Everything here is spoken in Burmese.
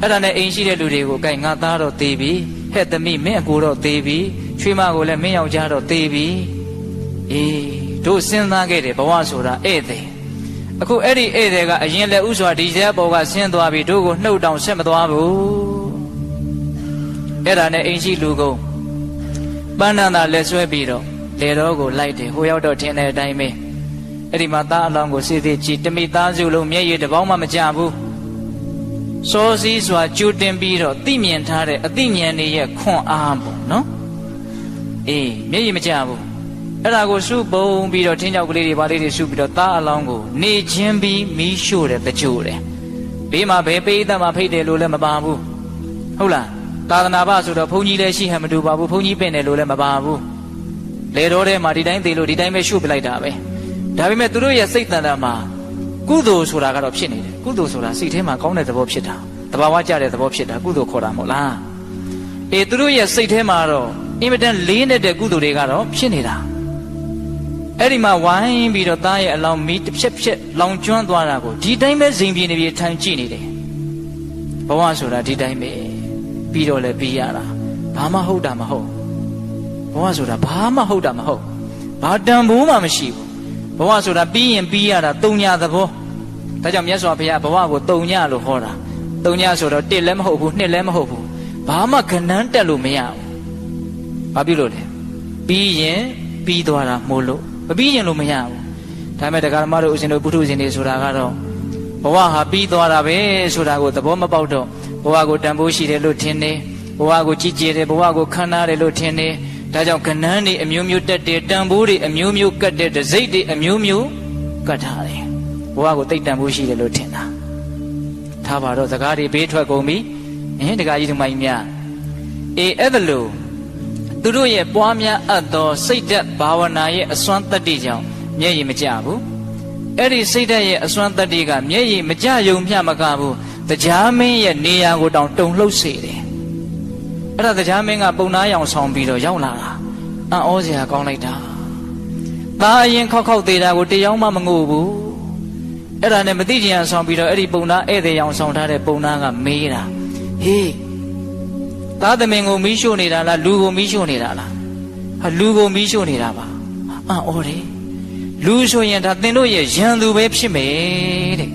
အဲ့ဒါနဲ့အိမ်ရှိတဲ့လူတွေကိုကိုင်ငါသားတော့သေးပြီဟဲ့သမီးမင်းအကိုတော့သေးပြီချွေးမကိုလည်းမင်းယောက်ျားတော့သေးပြီအေးတို့စဉ်းစားခဲ့တယ်ဘဝဆိုတာဧည့်သည်အခုအဲ့ဒီဧည့်သည်ကအရင်လက်ဥစွာဒီဇဲဘောကဆင်းသွားပြီတို့ကိုနှုတ်တောင်ဆက်မသွားဘူးအဲ့ဒါနဲ့အိမ်ရှိလူကုန်ပန်းနန္ဒာလက်ဆွဲပြီးတော့လေတော်ကိုလိုက်တယ်ဟိုရောက်တော့ထင်တဲ့အတိုင်းပဲအဲ့ဒီမှာသားအလောင်းကိုစေသေးကြည်တမိသားစုလုံးမျက်ရည်တစ်ပေါင်းမှမကျဘူးစောစည်းစွာကြိုတင်ပြီးတော့သိမြင်ထားတဲ့အသိဉာဏ်တွေရဲ့ခွန်အားပေါ့နော်အေးမျက်ရည်မကျဘူးအဲ့ဒါကိုစုပုံပြီးတော့ထင်းကြောက်ကလေးတွေပါလေးတွေစုပြီးတော့သားအလောင်းကိုနေချင်းပြီးမီးရှို့တယ်တကြိုတယ်ဘေးမှာဘယ်ပိဋကမှာဖိတ်တယ်လို့လည်းမပါဘူးဟုတ်လားသာသနာ့ဘဆိုတော့ဘုန်းကြီးလည်းရှိဟန်မတူပါဘူးဘုန်းကြီးပင့်တယ်လို့လည်းမပါဘူးလေတော်ထဲမှာဒီတိုင်းသေးလို့ဒီတိုင်းပဲရှို့ပလိုက်တာပဲဒါပေမဲ့သူတို့ရဲ့စိတ်တန်တာမှာကုသိုလ်ဆိုတာကတော့ဖြစ်နေတယ်ကုသိုလ်ဆိုတာစိတ်ထဲမှာကောင်းတဲ့သဘောဖြစ်တာတဘာဝကျတဲ့သဘောဖြစ်တာကုသိုလ်ခေါ်တာမဟုတ်လားအေးသူတို့ရဲ့စိတ်ထဲမှာတော့အင်မတန်လေးနေတဲ့ကုသိုလ်တွေကတော့ဖြစ်နေတာအဲ့ဒီမှာဝိုင်းပြီးတော့သားရဲ့အလောင်းမီးတစ်ဖြက်ဖြက်လောင်ကျွမ်းသွားတာကိုဒီတိုင်းပဲဇိမ်ပြေနေပြီးထိုင်ကြည့်နေတယ်ဘဝဆိုတာဒီတိုင်းပဲပြီးတော့လည်းပြီးရတာဘာမှဟုတ်တာမဟုတ်ဘဝဆိုတာဘာမှဟုတ်တာမဟုတ်ဘာတန်ဖိုးမှမရှိဘူးဘဝဆိုတာပြီးရင်ပြီးရတာတုံညာသဘောဒါကြောင့်မြတ်စွာဘုရားဘဝကိုတုံညာလို့ဟောတာတုံညာဆိုတော့1လည်းမဟုတ်ဘူး2လည်းမဟုတ်ဘူးဘာမှခဏန်းတက်လို့မရဘူးဘာဖြစ်လို့လဲပြီးရင်ပြီးသွားတာမို့လို့မပြီးရင်လို့မရဘူးဒါပေမဲ့တရားဓမ္မတို့ဦးဇင်းတို့ပုထုဇဉ်တွေဆိုတာကတော့ဘဝဟာပြီးသွားတာပဲဆိုတာကိုသဘောမပေါက်တော့ဘဝကိုတန်ဖိုးရှိတယ်လို့ထင်တယ်ဘဝကိုကြည်ကြည်တယ်ဘဝကိုခမ်းနားတယ်လို့ထင်တယ်ဒါကြောင့်ခဏန်းတွေအမျိုးမျိုးတက်တယ်တန်ဖိုးတွေအမျိုးမျိုးကတ်တယ်တစိမ့်တွေအမျိုးမျိုးကတ်ထားတယ်ဘဝကိုတိတ်တန်ဖိုးရှိတယ်လို့ထင်တာထားပါတော့စကားတွေဘေးထွက်ကုန်ပြီတကားကြီးဒီမိုင်းများအေးအဲ့ဒါလို့သူတို့ရဲ့ပွားများအပ်သောစိတ်ဓာတ်ဘာဝနာရဲ့အစွမ်းတတ္တိကြောင့်မျက်ရည်မကျဘူးအဲ့ဒီစိတ်ဓာတ်ရဲ့အစွမ်းတတ္တိကမျက်ရည်မကျယုံမျှမကဘူးတရားမင်းရဲ့နေရာကိုတောင်တုန်လှုပ်စေတယ်အဲ့ဒါတရားမင်းကပုံနာရောင်ဆောင်ပြီးတော့ရောက်လာတာအံ့ဩစရာကောင်းလိုက်တာသားအရင်ခောက်ခောက်သေးတာကိုတရားမှမငို့ဘူးအဲ့ဒါနဲ့မသိချင်အောင်ဆောင်ပြီးတော့အဲ့ဒီပုံနာဧည့်သည်ရောင်ဆောင်ထားတဲ့ပုံနာကမေးတာဟေးသားသမင်ကိုမီးရှို့နေတာလားလူကိုမီးရှို့နေတာလားဟာလူကိုမီးရှို့နေတာပါအံ့ဩတယ်လူဆိုရင်ဒါသင်တို့ရဲ့ရန်သူပဲဖြစ်မယ်တဲ့